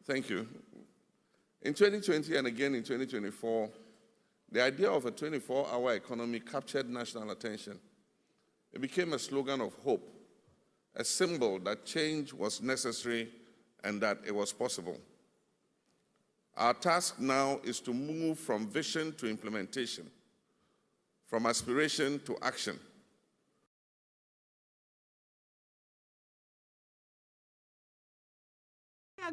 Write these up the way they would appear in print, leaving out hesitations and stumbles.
Thank you. In 2020 and again in 2024, the idea of a 24-hour economy captured national attention. It became a slogan of hope, a symbol that change was necessary and that it was possible. Our task now is to move from vision to implementation, from aspiration to action.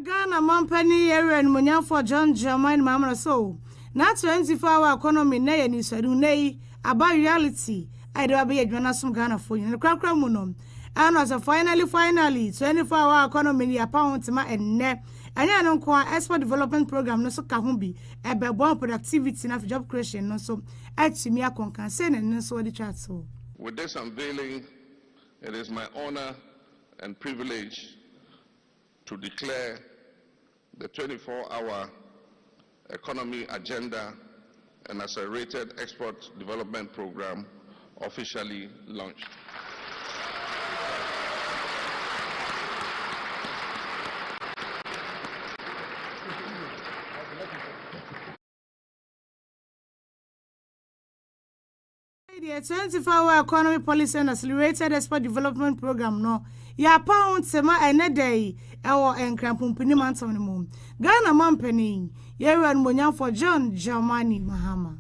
Ghana Mampani area and Munya for John Germain Mamma so. Not 24-hour economy nay and is nay about reality. I do be a Jonasum Ghana for you. The crack munum. And as a finally 24-hour economy a pound to my and ne. And I don't quite export development program no so kahumbi about born productivity enough job creation no so add to me a concern and no so the chat so. With this unveiling, it is my honor and privilege to declare the 24-hour economy agenda and accelerated export development program officially launched. The 24-hour economy policy and accelerated export development program no ya pound sema enedai ewo enkrampuni mantam no mum Ghana Mampani yeran Munya for John Germany Mahama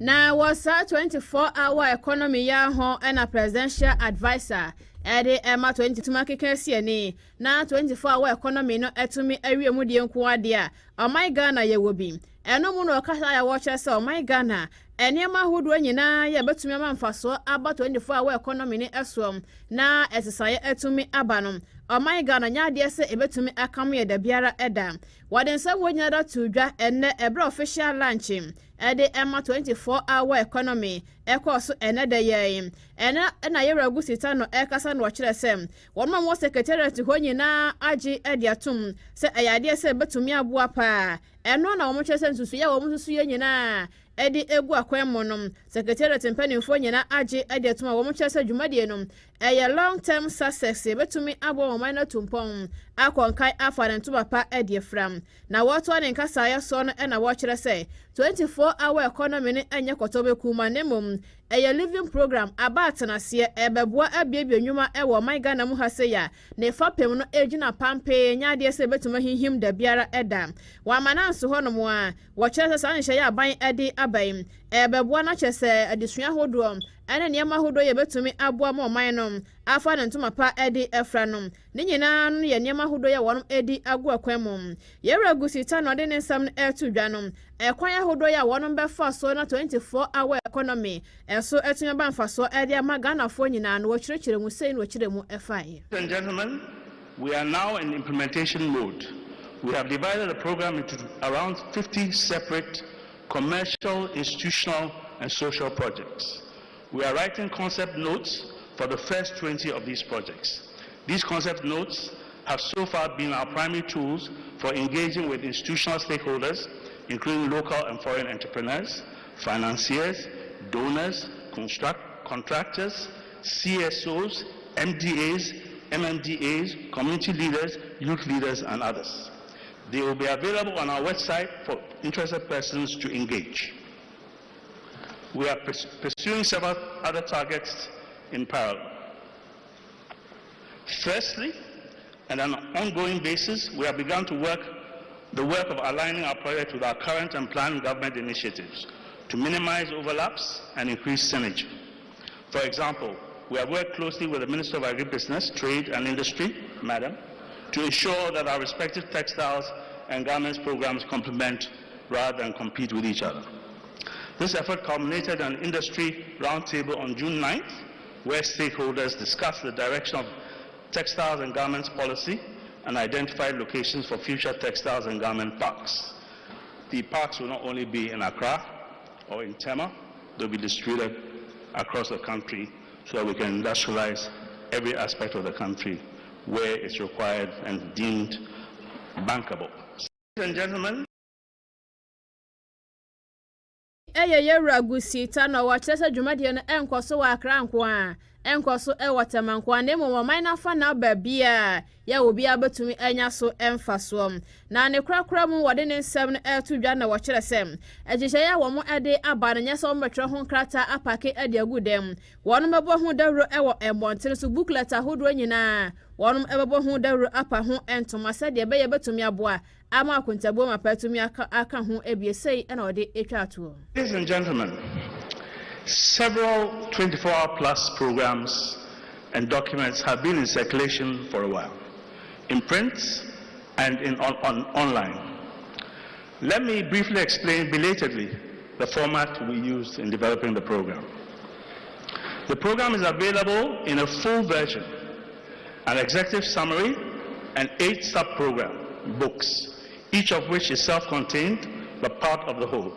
na was a 24-hour economy ya ho and a presidential advisor Ede Emma 22 makeke siani na 24-hour economy no etumi awie mu de nko ade a my Ghana ye wo bi eno mu no kasa ya wo chese my Ghana enema hodo nyina ye betumi amamfaso aba 24-hour economy ni esom na esesaye etumi aba no my Ghana nya de se ebetumi akam ye da biara eda wadensa wonya da tudwa enne ebra official lunch Ede Emma 24-hour economy ekoso eneda ye ena na yera gusita no ekasa no kire sem wonma mo secretariat ho nyina agi ediatum se eyade se betumi aboa pa eno na wo mo kire se nsusu ye wo mo susu ye nyina edi egu akwemonom secretariat mpanimfo nyina agi ediatum wo mo kire se dwumade nom eye long term success betumi abo mo na tumpon akonkai afaranto papa ediefram na woto ne nkasa ya so no na wo kire se 24-hour economy ne enye kotobe kuma nemom eye living program about na se ebeboa abiebie nwuma ewo my Ghana mu hase ya ne fapem no ejina pampe nyade se betuma hihim da biara eda wa mananso ho no mo a wo kire se san hye ya ban edi aban ebeboa na kyese adesua hodo ene niema hodo ye betumi aboa mo man no afa ne ntoma pa edi efra no ne nyina no ye niema hodo ye wonom edi agu akwamum ye regusita no de ne nsam no etu dwa no ekwan ya hodo ya wonom befa so na 24-hour economy eso etunya banfa so edi ama Ghana fo nyina no wo kyerɛkyerɛ mu sei no wo kyerɛ mu efae. Ladies and gentlemen, we are now in implementation mode. We have divided the program into around 50 separate commercial, institutional, and social projects. We are writing concept notes for the first 20 of these projects. These concept notes have so far been our primary tools for engaging with institutional stakeholders, including local and foreign entrepreneurs, financiers, donors, contractors, CSOs, MDAs, MMDAs, community leaders, youth leaders, and others. They will be available on our website for interested persons to engage. We are pursuing several other targets in parallel. Firstly, on an ongoing basis, we have begun to the work of aligning our project with our current and planned government initiatives to minimize overlaps and increase synergy. For example, we have worked closely with the Minister of Agribusiness, Trade and Industry, Madam, to ensure that our respective textiles and garments programs complement rather than compete with each other. This effort culminated in an industry roundtable on June 9th, where stakeholders discussed the direction of textiles and garments policy and identified locations for future textiles and garment parks. The parks will not only be in Accra or in Tema, they'll be distributed across the country so that we can industrialize every aspect of the country where it's required and deemed bankable. Ladies and gentlemen, Yera gusita no wa kyerɛ dwumade no enkoso wa Accra nko a enko so e watamanko ane mo na fa na babia ya obi abetumi enya so emfaso na ne krakra mu wode ne nsem no eto dwa na wo kire sem agihye ya wo mo ade aba na nyesa wo metwe ho krata apake ade agudem wono mebo ho dawro e wo embontere so booklet ahodo nyina wono ebebo ho dawro apa ho entoma se de be ye betumi aboa ama akontabo mapatumi aka ho ebiesei na wode etwa ato. Ladies and gentlemen, several 24-hour plus programs and documents have been in circulation for a while, in print and online. Let me briefly explain belatedly the format we used in developing the program. The program is available in a full version, an executive summary, and 8 sub-program books, each of which is self-contained but part of the whole.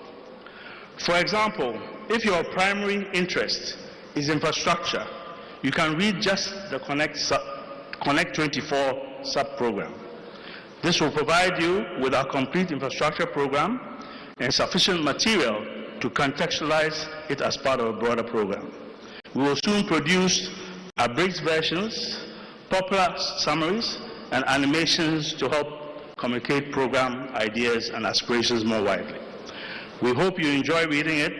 For example, if your primary interest is infrastructure, you can read just the Connect 24 sub-program. This will provide you with our complete infrastructure program and sufficient material to contextualize it as part of a broader program. We will soon produce abridged versions, popular summaries, and animations to help communicate program ideas and aspirations more widely. We hope you enjoy reading it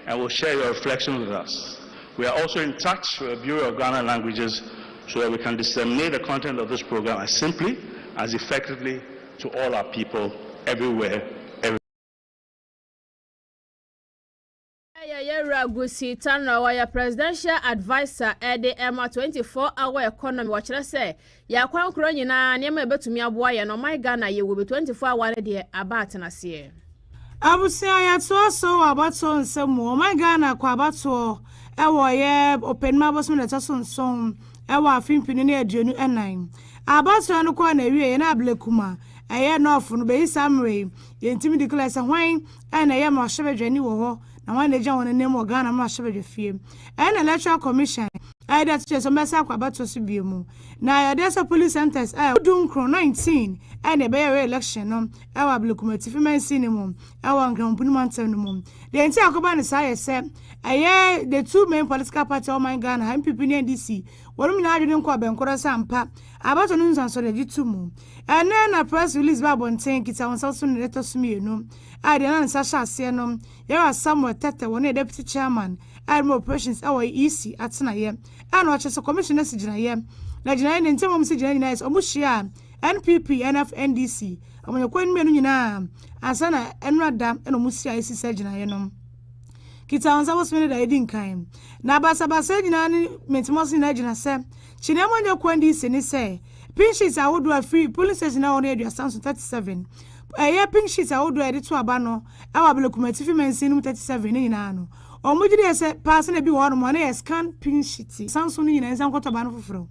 and will share your reflections with us. We are also in touch with the Bureau of Ghana Languages so that we can disseminate the content of this program as simply, as effectively to all our people everywhere. Gusi Tanra wa presidential advisor Ede Emma 24-hour economy wachira say ya kwankro nyina niam ebetumi aboa ye no my Ghana ye will be 24-hour de abat na se abusia ya to so abato nsemu my Ghana kwa abato ewo ye open mabos me leta so nson ewo afimpini na aduonu enan abato no kwa na wie ye na ablekuma eye no ofu no be samre ye ntimi declare say hwan na ye ma hwebedwani wo ho na wan eja won name Ghana ma hwebedwe fie electoral commission that just so mesa kwa abato so biemu na ya desa police centers dunkro 19 and be election no ewa ablekuma tifimen sinimum ewa nkrampuni mantenum the entire akoba ne say say the two main political parties of my Ghana MPP and NDC wonu na adwene nkwa benkoro sampa abato no nsanso de gitumu ene na press release ba bonten kita won so ne letter sumienu ade na nsa sha ase no yewa Samuel Tete won deputy chairman army operations our EC atena ye ana oche commissioner sigina ye na gina ye ntemo sigina nyina is omuhia NPP NF NDC amanyekwan menu nyina asana enrada eno musia isi sigina ye no kita onza bosmene da edin kan na basa nyina ni mentimosi na gina se chine amonye kwandi se ni se pin sheets awodo free police station na won edu asanso 37 pin sheets awodo edi to aba no awa blekumati fi mensin 37 ni nyina no omujide se pass na bi won mo na scan pin sheet sanso ni nyina nsan kwota ba no foforo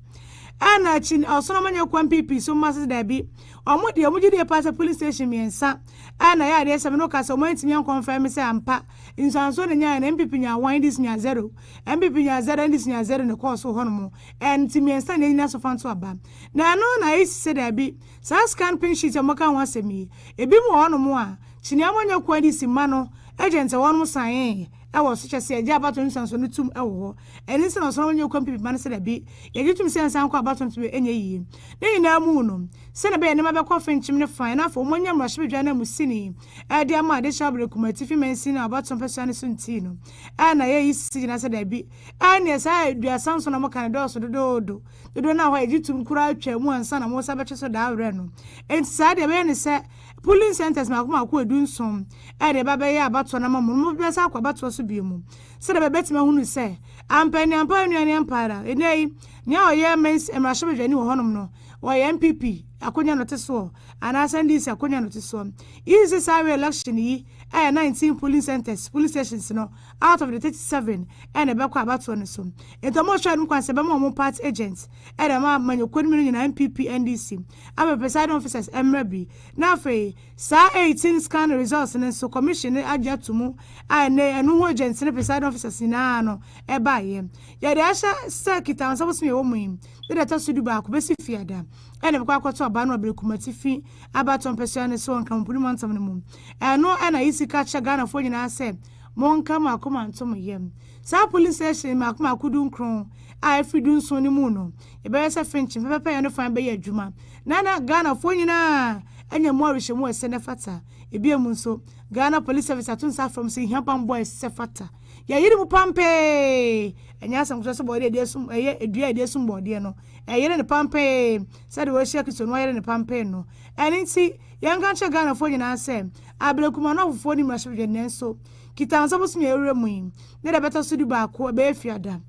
ana chin osono manya kwa MPP so mass da bi omujide pass police station miensa ana ya de se me no ka so mo ntimi confirm se ampa insanso na nya na MPP nya 1 this nya 0 MPP nya 0 this nya 0 ne course ho no mo ntimi ensa na nyina so fanto aba na no na isi se da bi sa scan pin sheet mo ka ho asemi ebi mo ho no mo a chini amanya kwa this ma no agent won mo san ewo so chese eje abato nsanso no tum ewo ho eni se no so onye kwa MPP man se da bi ye tum se nsan kwa abato ntum enye yi ne nyina mu no se na be ne ma be kwa fenchim ne fan na fo monya mrahwebedwa na musini ade ama de shabre kumati fi mensi na abato mpesa ne sunti no ana ye yi sigi na se da bi ana sa edua sanso na mo kan do so dodo na ho eje tum kura atwa mu ansa na mo sa be cheso da awre no enti sa de be ne se polling centers ma ko edu nsom ade ba be ya abato na ma mo be sa kwa abato so biemu se da be betima hunu se ampani ni ampara enei nya oye mens emrahwebedwani wo honom no wo MPP akonya no teso ana sendisi akonya no teso is sawe election yi 19 polling centers police stations no out of the 37 and be kwa abato no so ento hwa no kwanse be mo party agents ma manyokon mi nyina MPP NDC aba presiding officers emrabi na fe sa 18 scan results and so commission ajatumu anu ho agents ne presiding officers na no ba ye ya de asha sekita ansa bosmi wo mu de ta sudu ba ko besi fiada ene be kwa kwato aba no abrekumati fi abato mpesua ne so nkampuni mantam ne mum eno ana isi ka cha Ghana fo nyina se monka makoma ntom yem sa police station makoma kudun kron a afidun so ni mu no e be se fenchi pepe ya no fan be ya adwuma na Ghana fo nyina anya mo rehye mu ese ne fata ebi emu nso Ghana police service atunsa from say hiapan boys se fata ya yiri mu pampe enya asam so body edesum edua edesum body no yiri ne pampe said we share kiso no yiri ne pampe no enti yanga che Ghana fo nyina se ablekuma no fo ni mrashe nenso kitanso bosu ewure mu ne de beta so di ba ko be fiada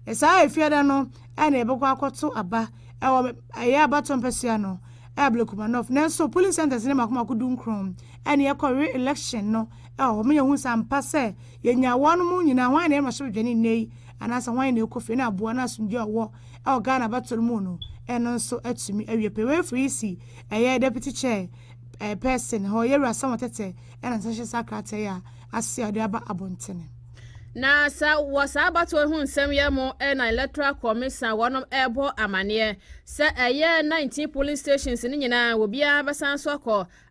esa efiada no ene ebekwa akoto aba ewo aye abaton pesia no ablekuma no nenso police centers ne makoma kudun krom ene ye election no me hu sampa se yenya wonu mu nyina hwan na mrashe dwene nei anasa hwan na ekofi na abo na asundwe owo Ghana batoro mu no eno nso atumi awiepe we free si eye deputy chair person ho ye rasa motete ena nshe sakrate ya asi ade aba abontene na sa wasa abato hu nsem ye mo na electoral commission wonom ebo amane se eye 19 police stations ni nyina wo bia besan so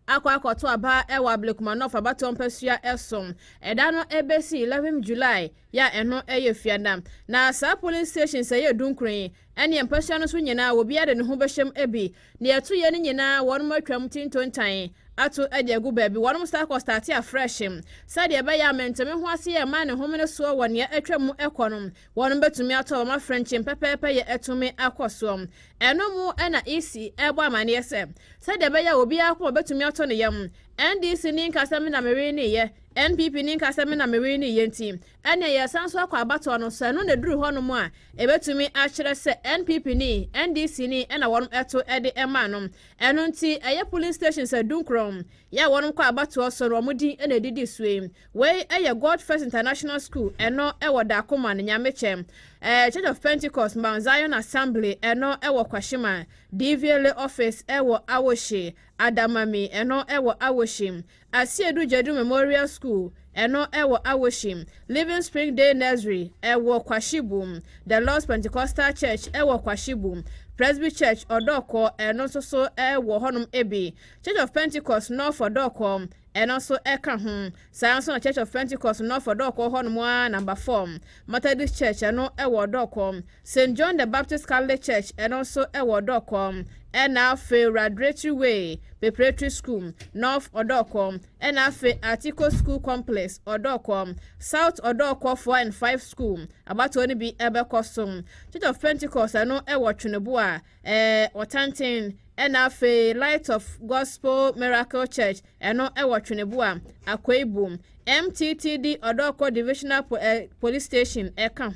akwakoto aba ewa Ablekuma no abato mpasua esom eda no ebesi 11 July ya eno eye fiada na sa police stations eye dunkran ene mpasua no so nyina wo bia de ne ho behyem ebi ne eto ye ni nyina wonom atwam tintontan ato ejegu baby wonom start afresh said ye be ya menteme ho ase ye ma ne homene so won ye atwam ekonom wonom betumi ato ma french pepepe ye etumi akoso eno mu na isi ebo amane se said ye be ya obi akọ betumi ato ne yam NDC ni nkasem na meri ni ye NPP ni nkasem na meri ni ye ntim ene ye sanso akọ abato no se no ne duru ho no mu a ebetumi akire se NPP ni NDC ni na wonom eto ede ema no eno nti eye police station se dunkrom ya wonom kwa abato so no mudi na didi suem we eye God First International School eno ewo da akoma na nyameche Church of Pentecost Mount Zion Assembly eno ewo kwashima DVL office ewo awoshi Adamami eno ewo awoshim Asiedu Jedu Memorial School eno ewo awoshim Living Spring Day Nursery ewo kwashibum The Lord's Pentecostal Church ewo kwashibum Presby Church Odoko eno so ewo honum ebi Church of Pentecost North Odoko eno so eka Science Church of Pentecost North Odoko honum number 4 Methodist Church eno ewo Odoko St. John the Baptist Catholic Church eno so ewo Odoko ena fe Radretri Way Preparatory School North Odoko ena fe Article School Complex Odoko South Odoko 4 and 5 School abato ni bi ebekosum Church of Pentecost eno ewo Twunebua Otantin ena fe Light of Gospel Miracle Church eno ewo Twunebua Akwaibum MTTD Odoko Divisional Police Station eka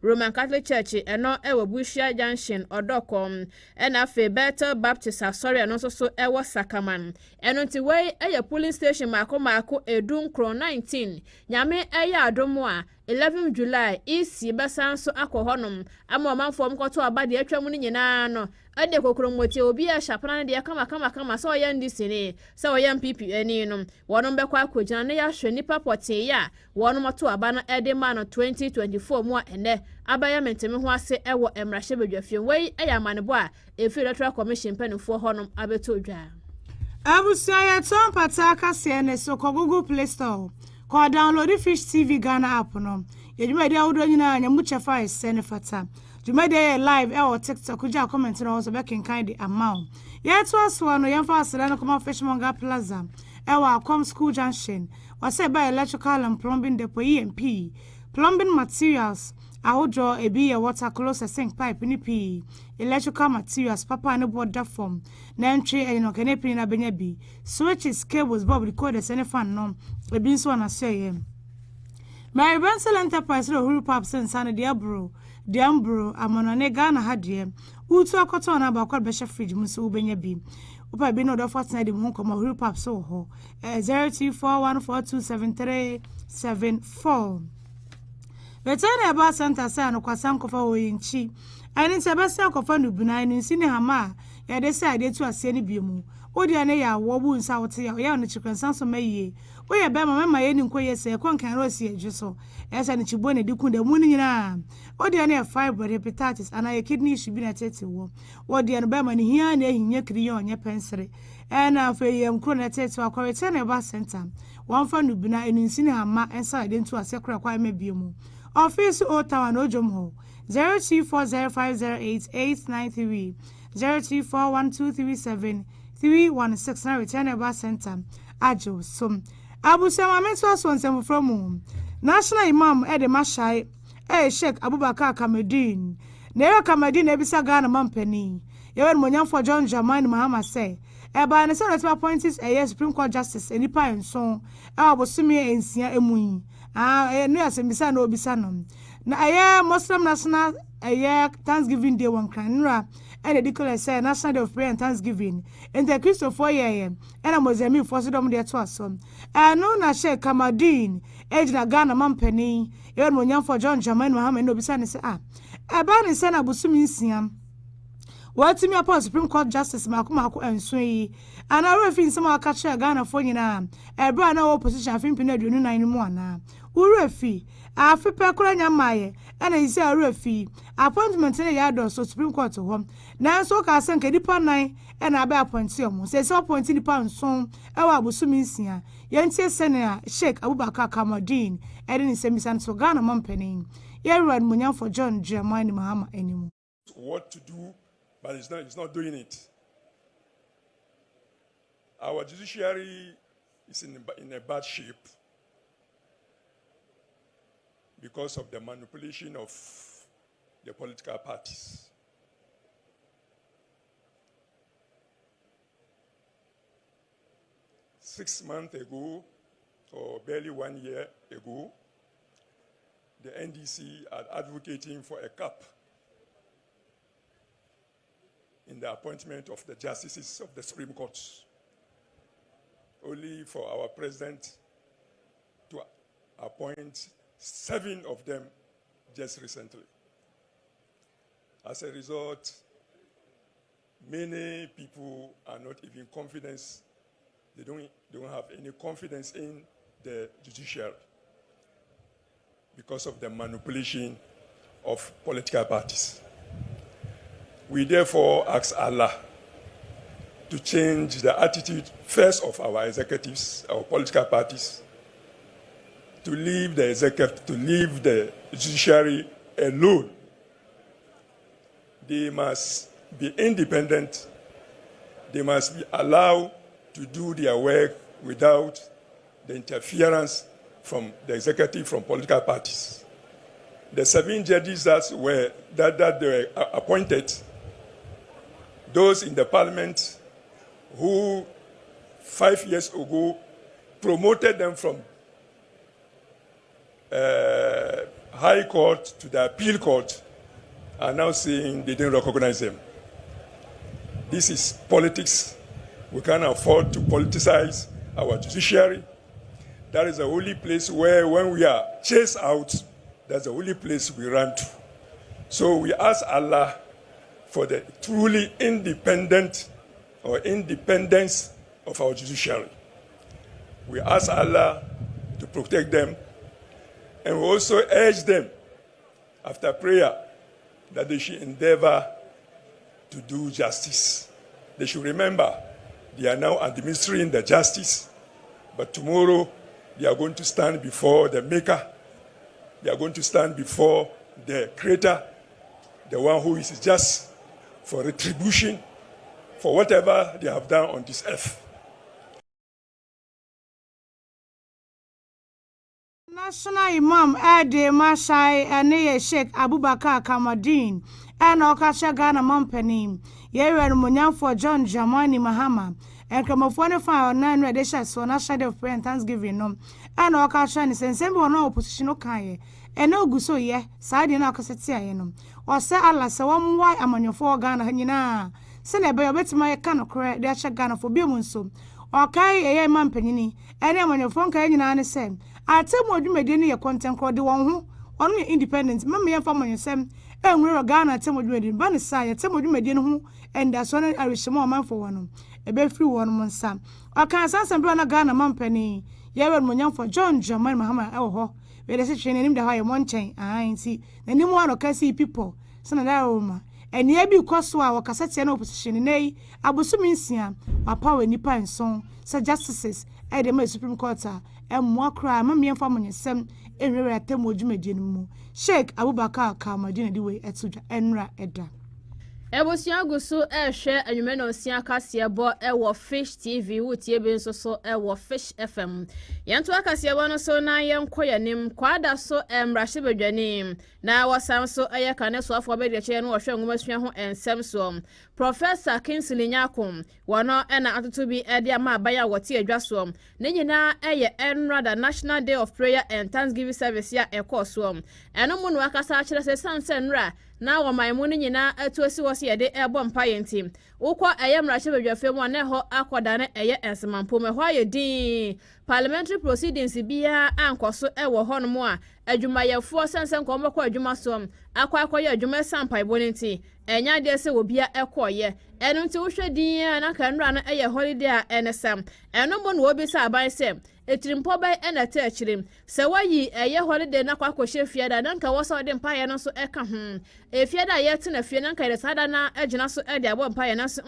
Roman Catholic Church eno ewo Bushia Junction Odoko ena fe Bethel Baptist Asori eno so ewo Sakaman eno nti we eye police station mako edunkro 19 nyame eye adomo a 11 July isi besan so akohonum ama omanfo mkoto abade atwam ni nyina no ade kokromoti obi a shapana de kama so ya ndisi ni so ya MPP ani no wono bekwa akogina ne ya hwe nipa pote ya wono moto aba no ede ma no 2024 mu a ene abaya menteme ho ase ewo emrahye bedwafie wei eya manebo a efi electoral commission panifo honum abeto dwa abusia ya ton pataka se ne so ko Google Play Store ko download Fish TV Ghana app no yedwuma dia wodo nyina anya mu chefa ese ne fata dwuma dia live e o TikTok ja comment no so be kenkan di amount ye to aso no ye fa asela no come Fishmonger Plaza e wa Aquam School Junction wase by electrical and plumbing depot EMP plumbing materials ahojo ebi ye water closer sink pipe ni pi electrical materials papa ne border form na entry e no kene pi na benya bi switches cables bob recorders any fan no ebi nso na say my Benson Enterprise ro huru pap sense and the ambro amona ne Ghana ha de utu akoto na ba kwa be fridge mu so benya bi upa bi no do fortnight de mu komo huru pap so ho 0241427374 Veterinary Aba Center say no kwasan kofa oyinchi ani se bese kofa no buna ni nsini hama ya de say ade to ase ne biemu odi ane ya wo bu nsa wote ya ya no chikransan so maye wo ye be mama ye ni nkoye se konkan rosi eju so esa ne chibo ne dikun da mu ni nyina odi ane fiber hepatitis ana ye kidney issue bi na tete wo odi ane be ma ne hia na ehinya kiri ye onye pensere na fa ye mkro na tete akwete na ba center wan fa no bi na enunsi ne hama ensa ade to ase kra kwa me biemu office o town ojom ho 0240508893 0241237316 na return eba center ajo som abusama meso so nsem from national imam ede mashai Sheikh Abubakar Kamadin na Kamadin ebisa Ghana mampani yewe monyamfo John Dramani Mahama say eba ne say appointees Supreme Court justice enipa enso abosumi ensia emuyi no asembisa na obisa no na Muslim national Thanksgiving Day one kranura and the declare say National Day of Prayer and Thanksgiving in the Christopher and a Mozambique for them there to us no na Sheikh Kamadin ejina Ghana mampani yewe monyamfo John Dramani Mahama no obisa ne say eba ne say na abosumi ensia what me upon Supreme Court Justice Makumako and Sway, and I refin some of catcher Ghana for you now. A brand no opposition, I think Pined you 91 now. Urefi, I feel Pekuranya Maye, and I say a refi, appointment in a yard or so Supreme Court to home. Now so can send a deeper night, and I bear point some, say so point in the pound song, our Busumisia, Yancy Senior, Sheikh Abubakar Kamadin, and in Semisan so Ghana Mumpany. Here run Munya for John Dramani Mahama anymore. What to do? But it's not doing it. Our judiciary is in a bad shape because of the manipulation of the political parties. Six months ago, or barely 1 year ago, the NDC are advocating for a cap in the appointment of the justices of the Supreme Court, only for our president to appoint 7 of them just recently. As a result, many people are not even confident. They don't have any confidence in the judiciary because of the manipulation of political parties. We therefore ask Allah to change the attitude first of our executives, our political parties, to leave the executive, to leave the judiciary alone. They must be independent. They must be allowed to do their work without the interference from the executive, from political parties. The 7 judges that were appointed, those in the parliament who 5 years ago promoted them from high court to the appeal court are now saying they didn't recognize them. This is politics. We can't afford to politicize our judiciary. That is the only place where when we are chased out, that's the only place we run to. So we ask Allah for the truly independence of our judiciary. We ask Allah to protect them, and we also urge them, after prayer, that they should endeavor to do justice. They should remember they are now administering the justice, but tomorrow they are going to stand before the Maker. They are going to stand before the Creator, the one who is just for retribution for whatever they have done on this earth. National Imam Ade Mashai and Sheikh Abubakar Kamadin and Okasha Ghana Mampany, Yeran Munyan for John Dramani Mahama, and Cramofone file 9 redishes for National Day of Prayer and Thanksgiving, and Okasha and Sensible no opposition Kaye, and no Guso ye, side in Akasetia, or say Allah, so one why among your 4 Ghana Hanina, send a bear better my can of correct their Ghana for Bimunso, or Kai a man penny, and I'm on your phone Kayana same. I tell what you made any content called the one who only independent, Mammy and Family Sam, enwere Ghana temodwumedi ba ne sa ya temodwumedi no ho enda so na arishema omanfo wono ebe free wono monsa okan sansan bi na Ghana mampani yewe monyamfo John Dramani Mahama ewo ho we dey say nim da ho ye monchen nti nanim wano kasi people sana da roma eni abi kwaso a wakasate na opposition nei abosumi nsia papa we nipa nson sa justices e dey my Supreme Court a emmo kra ma miemfa monyesem enwere atemodwumedi no mu Sheikh Abubakar Kamadina diwe etudwa enra eda Ebosia gusu ehwe anwumeno osia kase bo ewo Fish TV wutie bi nso so ewo Fish FM yanto akase bo no so na yenkoyanim kwada so emrahye bedwanim na wasam so ayeka so afo be de che no hwe ngumasua ho ensem so Professor Kingsley Nyakom wono na atoto bi ede ama abaya wote adwa so ne nyina eye enrada National Day of Prayer and Thanksgiving Service ya ekoso eno mu no akasa akire se sanse nra na wo maimu ni nyina atuosi wo se yede ebo mpaye ntim ukwa ayemrahye bedwafem wo ne ho akoda ne eye ensemampo me ho ayedin parliamentary proceedings bia ankoso ewo hono a adwumayefo sensen ko mbekọ adwuma so akwa ye adwuma sampai bonenti enya de se obia ekoye enu nti wohwe din na kanra no eye holiday a enesam enu mo no obi sa aban se etirimpo bai enata achirim se wayi eye holiday na kwa kohye fiada na nka wo so de mpaye no so eka efiada ye tena fie na nka de sada na agina so de abo mpaye na so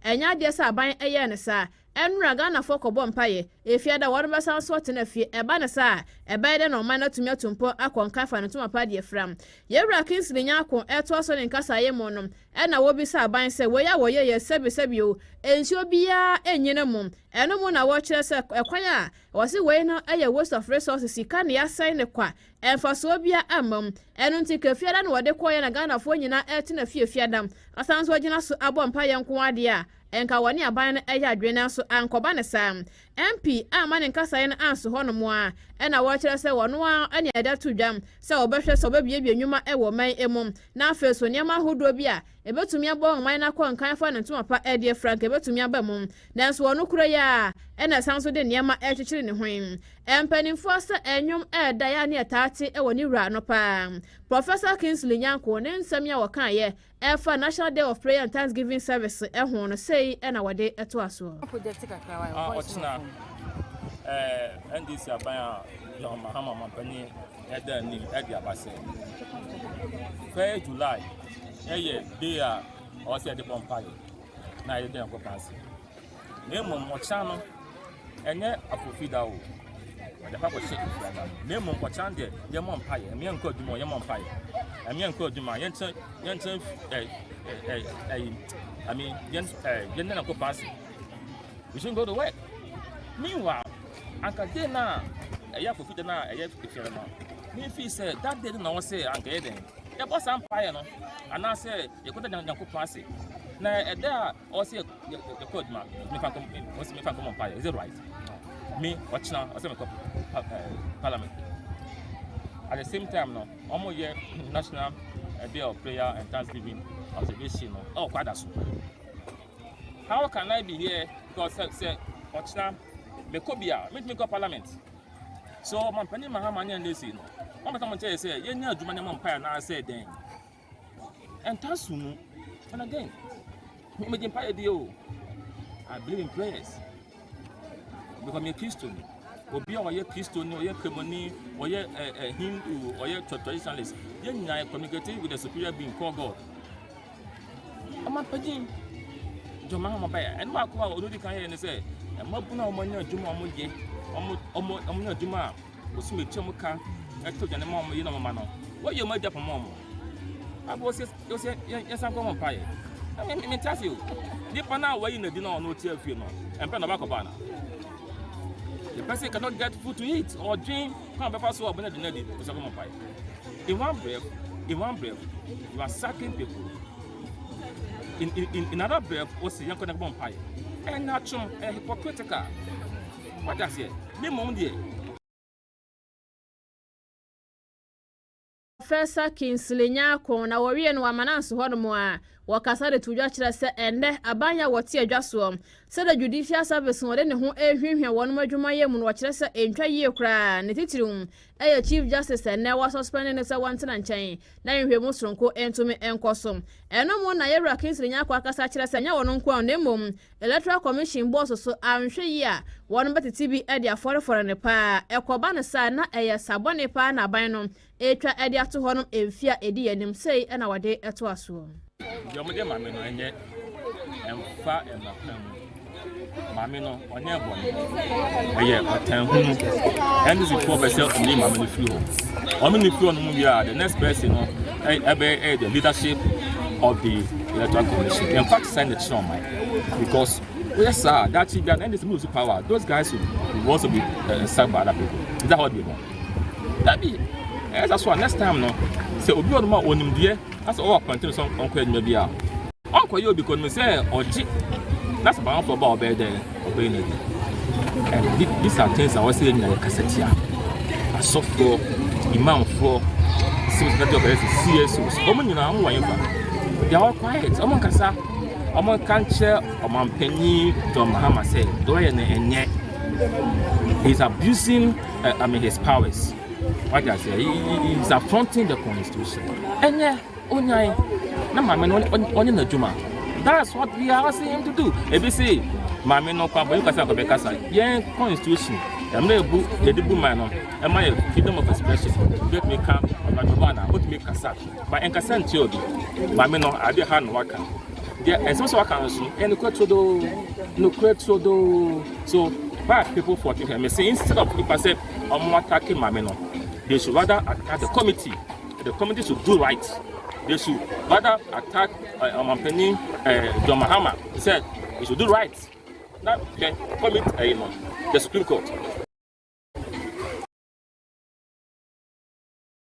enya de se aban eye ne sa enra Ghana for kobo mpaye efiada won besa so tena fie eba ne sa eba de no man na tumi atumpo akonka fa no tuma pa de fram yewra Kingsley Nyakom eto so ne nkasa ye mo no na wo bi sa aban se wo ya wo ye sebi o ensuo bia enyine mum eno mu na wo kire se ekwan a wo se we no eye waste of resources ka ne ya sign ne kwa emfaso bia amam eno ntika fiada na wo de koye na Ghana fo nyina etina fie fiada asanso gina so abo mpa ye nko ade a enka woni aban na eye adwene so ankoba ne sam MP amane nkasa ne anso hono mo a na wo kire se wono a anya eda to dwam se obehwe se obabie nwuma ewo man emum na afeso niam ahodo bia ebetumi abo man na kwa nkan fa ne ntoma pa ede frank ebetumi abamum nanso wono kura ya na sanso de niam ekyekyere ne hwen empanimfo se enwum eda ya ne taate ewo ni wura no pa Professor Kingsley Nyakom ne nsam ya wakan ye efa National Day of Prayer and Thanksgiving Service ehun no sei na wade eto aso project kakra wa NDC abaya yo Mahama mampani eda ni edi abase fair July eye day a o se de bompaye na ye den ko pansi ne mo cha no enye afofida o de pa ko shake fiada ne mo cha de ye mo mpaye me enko aduma ye mo mpaye me enko aduma yen I mean yen na ko pansi we should go to work. Meanwhile, Uncle Dena, a year for Fidana, a year for Firma. Me fee said that didn't know say Uncle Eden. There was some fire, and I said, you could have done pass it. Now, there, or say, the code man, me come on fire. Is it right? Me, watch now, or some parliament. At the same time, no, almost year National Day of Prayer and Thanksgiving observation. Oh, quite that's how can I be here? Because say, watch now. Mekobia, me go parliament. So man penny Mahama and they say no. One time tell you say, you need to manage empire now say then. And Tasunu, and again, me empire deal. I believe in prayers. Because me a Christian. Obi or ye Christian or ye Keboni or ye Hindu or ye traditionalist. You need to communicate with the superior being called God. I'm a pagin. Jomama Baya and Mark already can hear and say. Mabuna omanya djuma omoye omo djuma osumi chemuka eto jane mama yi na mama no what you maja for mama abo se yes am come pay me tell you the pana why na di na no tie afie no empe na bakoba na the person cannot get food to eat or drink come be so obona di na di so come pay in one breath you are sacking people in another breath what's the young come pay and not hypocritical. What does it? Professor Kingsley Nyakom na woriye no amananso hono mo a wakasa de tudwa kire se ende abanya wote adwaso said the judicial service more than who ehwehwe one madwuma ye mu no kire se entwa ye kra ne titirum chief justice and now suspending the one and chain na nhwe mu sonko entumi enkosom eno mo na yewra kinsley nya kwa kasa kire se nya wono nko na mom electoral commission boss so anhwe yi a wono betiti bi e dia for ne pa ekoba ne sa na eye sabone pa na ban no etwa e dia to honom emfia edi yanim sei na wade eto aso yomode mame no enye emfa emapam mame no onye bone eye otan hunu and this is for myself ni mame no free home omi ni free on mu bia the next person no the leadership of the electoral commission in fact send it to my because yes sir that chief and this moves power those guys who also be served by other people is that how they want that be that's why next time no say obi on ma onim die that's all appointed some onko edma bia onko you because me say oji that's about for about there obey no and these are things I was saying in the cassette so for imam for since that of CSOs omo nyina am wan fa they are quiet omo kasa omo kanche omo panyi John Mahama say do ye ne enye he's abusing his powers. What I say, he's affronting the constitution. And yeah, onyai, na mama no onye na juma. That's what we are asking him to do. ABC, mama no kwa boy kasa ko be kasa. Yen constitution, am na ebu ye de bu man no. Am I freedom of expression. Let me come, na what me kasa. But en kasa nti obi. Mama no ade ha no waka. There so waka so. En ko do so bad people for him. Say instead of people say I'm attacking mama no. They should rather attack the committee. The committee should do right. They should rather attack Mampeni John Mahama. He said he should do right. Now, okay, committee, the Supreme Court.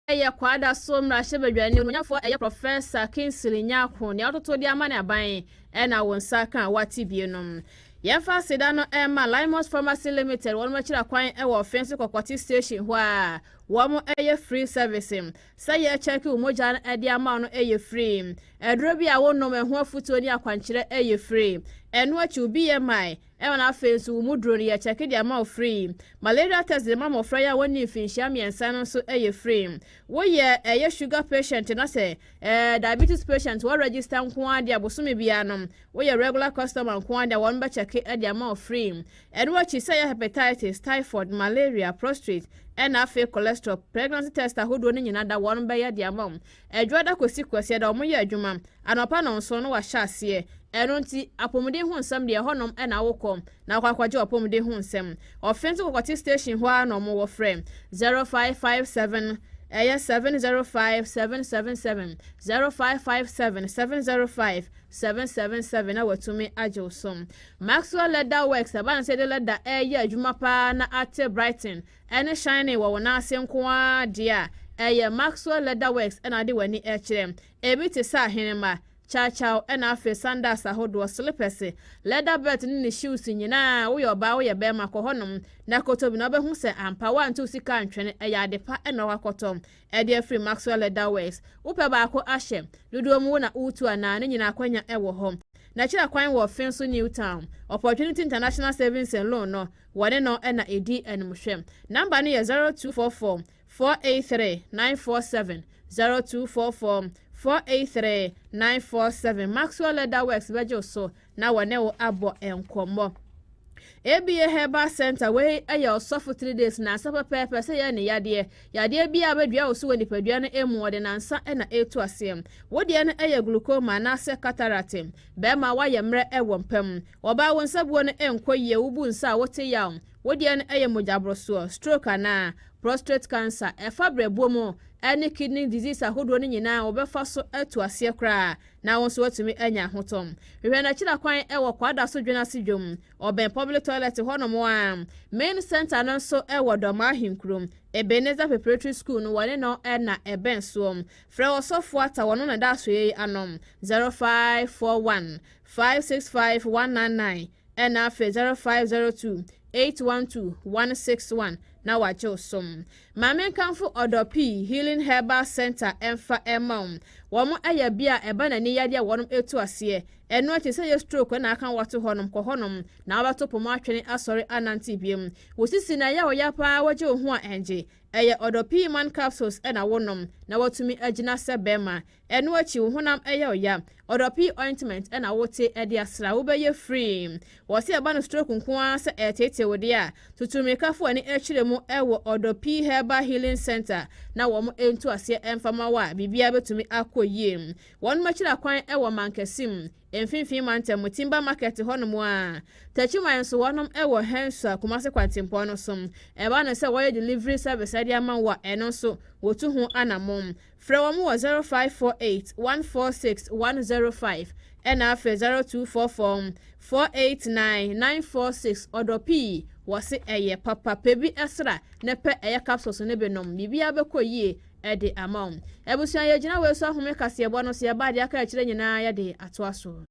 Eya kwada so mra shebadwane munyafo eya Professor Kinsley Nyako ne ototo di amane aban na wonsa kan wati bienom Yefa Sedano Emma Limos Pharmacy Limited won machira kwan e wo offense kokwati station ho a wo eye free service say ye check umoja na ade ama no eye free edro bi a wonom eho afuto ni akwankyere eye free eno achi BMI e wona afense umudro ni ye check di ama free malaria test di mama ofra ya woni finhia miensa no so eye free wo ye eye sugar patient na say diabetes patient wo register nko ade abosome bia no wo ye regular customer nko ade won ba check ade ama free eno achi say hepatitis typhoid malaria prostate and afi cholesterol pregnancy test ahodo ne nyina da won be ya dia mam edwoda kosi kwase da omo ye adwuma anopa no nso no wa hyase eno nti apomode hu nsam de honom na awoko na kwakwaje apomode hu nsam offense kokwati station ho a no mo wo frame 0557 705 777 0557 705 777 na watumi ajosom Maxwell Leather Works aban say the leather ya adwuma pa na at Brighton ene shine wo na asenko a dia Maxwell Leather Works na ade wani e kire ebi te sa henema cha na afi sandals ahodo slippers leather belt ni shoes nyina wo yoba wo ye be makohonom na kotobi na obehu se ampa 1 2 sika antwene ya depa na wakotom de free Maxwell Leather Works upe ba ko ahye dodo mu na utu ana ne nyina akwanya wo ho na kira kwan wo Fenso New Town Opportunity International Savings and Loan no wone no na edi enmuhwem number no ye 0244 483 947 0244 483-947 Maxwell Leather Works bejo so na wane wo abo enkomo ABA Herbal Center we aya osofu 3 days na sapa pepe se ya ne yade bia abadua wo so woni padua no emu wode nansa na etu asem wode no aya glaucoma na se cataract be ma wa ye mre ewo mpam oba won sabuo no enkoye wubu nsa wote yaw wode no aya mojabroso stroke na prostate cancer efabre bomo any kidney disease ahodo ni nyina obefa so atu ase kra na won so watumi anya hotom hwe na kira kwan ewo kwada so dwena se dwom oben public toilet honomo a main center no so ewo doma hinkrum Ebenezer Preparatory School no wane no na eben so frɛ osofo ata wono na da so yi anom 0541 565 199 and afi 0502 812 161 na waje som maame kanfo odopi healing herbal center emfa emam wɔn ayɛ bia ɛba na ni yade a wɔn etu ase ɛno akyi sɛ yɛ stroke na aka wato hɔnom kɔ hɔnom na wato pomo atwene asɔre anante biem wosisi na yɛ ɔya pa wagye ho a ɛngye ɛyɛ odopi man capsules ɛna wonom na watumi agyina sɛ bɛma ɛno akyi wo honam ɛyɛ ɔya odopi ointment ɛna wote ɛde asra wo bɛyɛ free wɔse ɛba no stroke nkoa sɛ ɛtete wo de a tutumikafo ani ɛkyerɛ mu ɛwɔ odopi herbal healing center na wɔn entu ase ɛmfama wa bibia betumi akɔ yie wɔn makyira kwan ɛwɔ mankasim emfinfin mantem timba market hɔnom a tachiman nso wɔnom ɛwɔ hensa kumase kwantempɔ no som ɛba no sɛ wɔyɛ delivery service ade ama wa ɛno nso wotu ho anamom frɛ wɔn wɔ 0548 146 105 ɛna afɛ 0244 489 946 odopi wɔse ɛyɛ papa pebi ɛsra ne pɛ ɛyɛ capsules ne benom bibia bɛkɔ yie ɛde amount ebusuan yɛ gyina wɔ so ahome kase ɛbɔ no so yɛ ba de aka kyerɛ nyinaa yɛ de ato aso.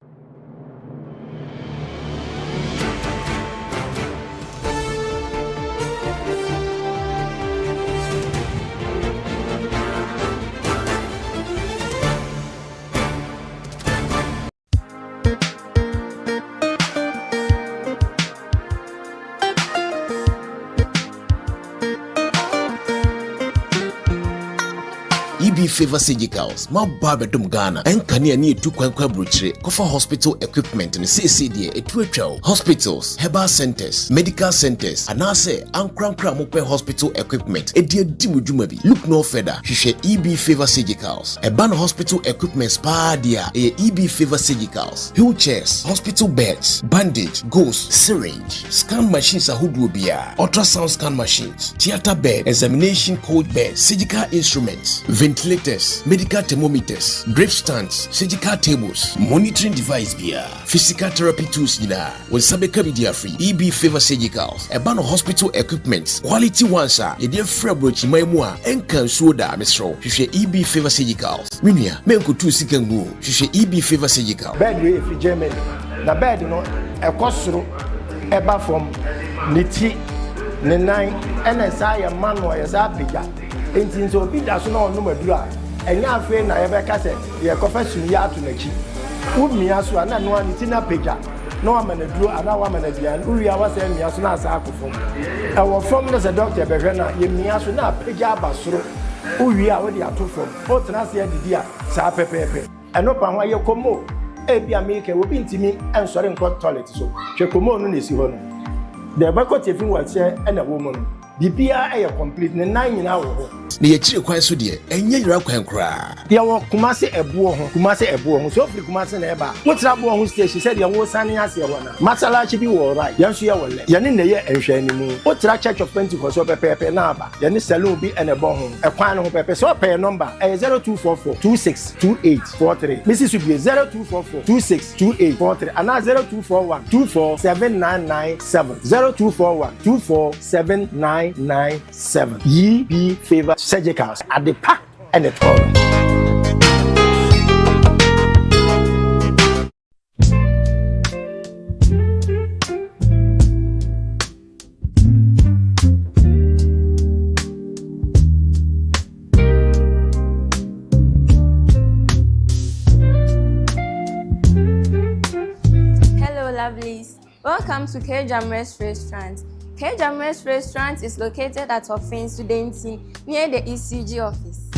EB Favor Surgicals, ma Barbadum Ghana, and Kania near 2 Kwankwa Brutre, Kofa Hospital Equipment and CCD, Etuachao, hospitals, herbal centers, medical centers, and I say, Ankram Kramope Hospital Equipment, a dear Dimujumabi, look no further, she EB Favor Surgicals, a ban hospital equipment spa dia, a EB Favor Surgicals, wheelchairs, hospital beds, bandage, gauze, syringe, scan machines, a hoodwobia, ultrasound scan machines, theater bed, examination code bed, surgical instruments, ventilators, medical thermometers, grip stands, surgical tables, monitoring device beer, physical therapy tools with Sabeka Media Free, EB Favor Surgicals, a ban of hospital equipment, quality ones are a dear Frebroach Maimua, and can soda, Mr. She EB Favor Surgicals. Minia, Menko 2 second go, she EB Favor Surgical. Bed way for Germany. The bed, a costro, a bathroom, Niti, Nenai, and a Saya man or a Zapija. Enti nso obi da so na onu madura enya afi na ye beka se ye kofa sumi ya to nachi umia so na no ani tina pega no amanaduro ana wa manadia uria wa se mia so na asa akofom e wo fom na se doctor be hwe na ye mia so na pega abasoro uria wo de atofom o tena se adidi a sa pepepe eno pa ho ye komo e bia me ke obi ntimi ensore nko toilet so hwe komo no na esi ho no de ba ko tefin wa che e na wo mo no bibia e complete ne nan nyina wo ho ne ye kire kwan so de enye yira kwan kra de wo kumase ebuo ho so firi kumase na eba wo tra bo ho station said ye wo sane ase wo na masala chi bi wo right ye so ye wo le ye ne ne ye enhwe animu wo tra Church of Pentecost so pepepe na aba ye ne salon bi ene bo ho e kwan no ho pepe so pay number 0244 262843 Mrs. Ubie 0244 262843 ana 0241 2479997 0241 2479997 EB Favor Surgicals at the pack and the tour. Hello, lovelies. Welcome to K Jamres Restaurant. K Jamres Restaurant is located at Offin Studenti near the ECG office.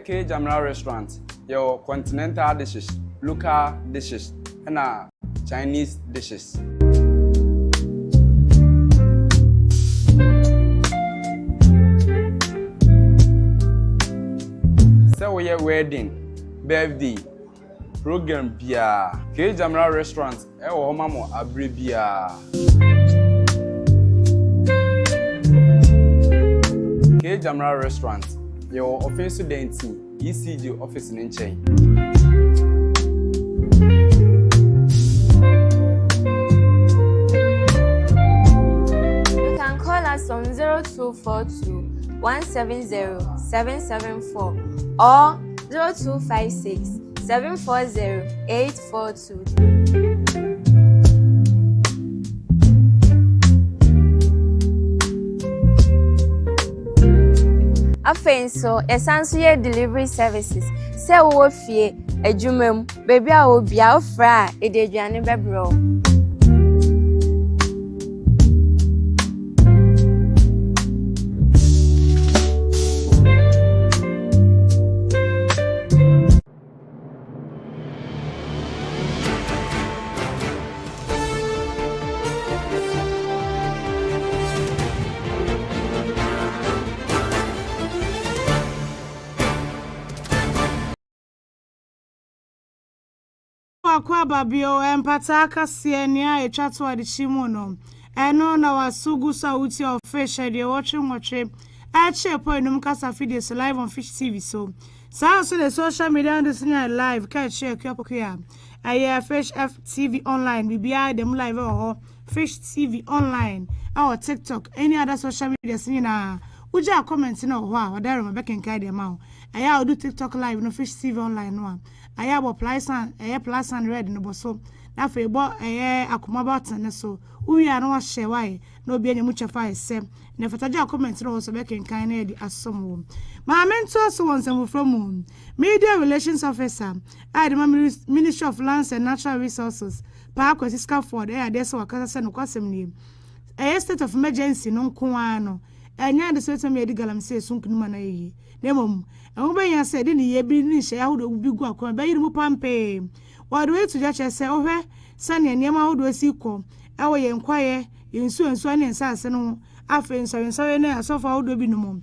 K Jamra Restaurant, your continental dishes, local dishes, and Chinese dishes. So we are wedding, birthday, program bia K Jamra Restaurant e wo mamo abre bia K Jamra Restaurant your office student ECG office in Nchen. You can call us on 0242 170 774 or 0256 740-842. Afenso, esanso ye delivery services. Se wo fie, adwumam, baby a obia ofra, ededuane bebro. Kwa babio empata kasie nia etwato adichimu no eno na wasugu sauti official de watching ache po enum kasa videos live on Fish TV so so the social media and this live ka share kwa aye Fish TV online bibia dem live or Fish TV online or TikTok any other social media na uja comment na ho a wadare mabeken ka de ma aye do TikTok live no Fish TV online no aya bo plus and red no boso na fe bo akoma button so uwi anu wa share why no obi anyemu chefa ese na fataja comment no so be kenkan na di asom ma mento so won from media relations officer at the Ministry of Lands and Natural Resources pa Kwesiska Ford dey so wakasa se no kwasem ni state of emergency no nko ano enya de so temi edi galamse sunkunuma na yi na mom Oben said in the yebi ni she ahudo bi gu akon be yiri mu pampe wadu etu ja chese ohwe sane niam ahudo asiko ewo ye nkwaye yensu ane nsase no afa nsawe na asofa ahudo bi no mom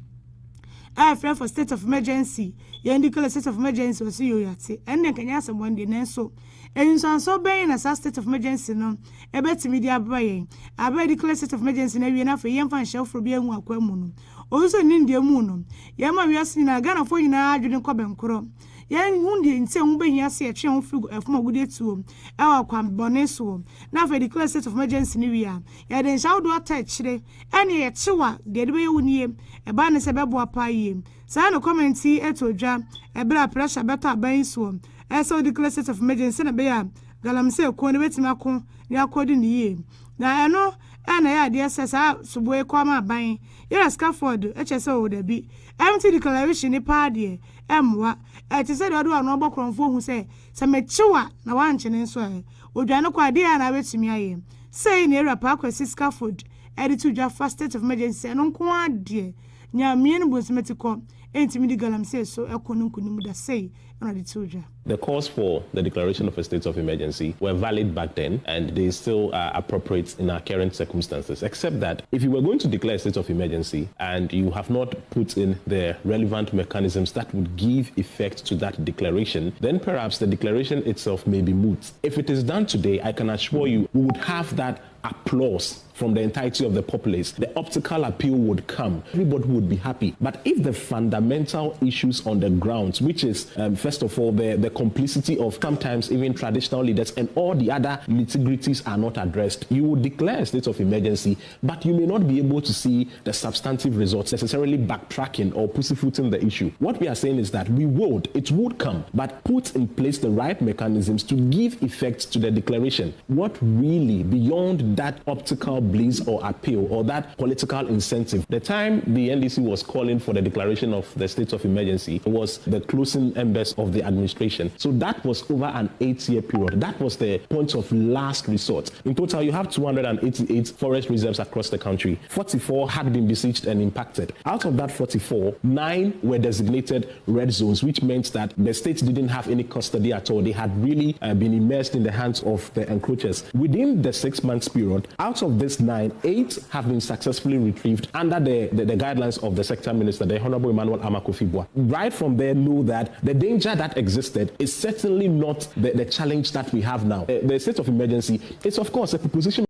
afra for state of emergency ye declare state of emergency osi yoyate enne kanya asem de nenso ensanso ben na state of emergency no ebetimi di abaye abaye declare state of emergency na wie na fa ye mfa nhye fro bi anu akwa mu no ozo ni ndie mu no ye ma wiase na Ghana fo nyina adwene kobenkoro ye hundi nte hu behia se etwe hu figu efuma gude tuo ewa kwa bone so na fa declare state of emergency ni wi a ye den shawdo ata chire ene ye chewa de de be wunie e ba ne se bebo apaye sa no commenti etodwa e bra pressure beto aban so e so declare state of emergency na be ya galamse ko ne betimi akon ni akodi ni ye na eno ana ya de sesa suboe kwama aban yera scaffold echese o da bi empty declaration ni paade emwa etise de odo anu obokronfo hu se mechiwa na wanche ne nso odwane kwa de na betumi aye sei na era pa Kwesi scaffold editu dwa first state of emergency no nko ade nya mien bosmetiko entimi di galamse so ekonu nkunu da sei na de tudwa. The calls for the declaration of a state of emergency were valid back then, and they still are appropriate in our current circumstances, except that if you were going to declare a state of emergency and you have not put in the relevant mechanisms that would give effect to that declaration, then perhaps the declaration itself may be moot. If it is done today, I can assure you we would have that applause from the entirety of the populace. The optical appeal would come. Everybody would be happy. But if the fundamental issues on the grounds, which is, first of all, the complicity of sometimes even traditional leaders and all the other nitty-gritties are not addressed, you would declare a state of emergency, but you may not be able to see the substantive results necessarily backtracking or pussyfooting the issue. What we are saying is that it would come, but put in place the right mechanisms to give effect to the declaration. What really, beyond that optical bliss or appeal or that political incentive, the time the NDC was calling for the declaration of the state of emergency was the closing embers of the administration. So that was over an 8-year period. That was the point of last resort. In total, you have 288 forest reserves across the country. 44 had been besieged and impacted. Out of that 44, 9 were designated red zones, which meant that the state didn't have any custody at all. They had really been immersed in the hands of the encroachers. Within the 6-month period, out of this 9, 8 have been successfully retrieved under the guidelines of the sector minister, the Honorable Emmanuel Amakufibua. Right from there, know that the danger that existed is certainly not the challenge that we have now. The state of emergency is, of course, a proposition.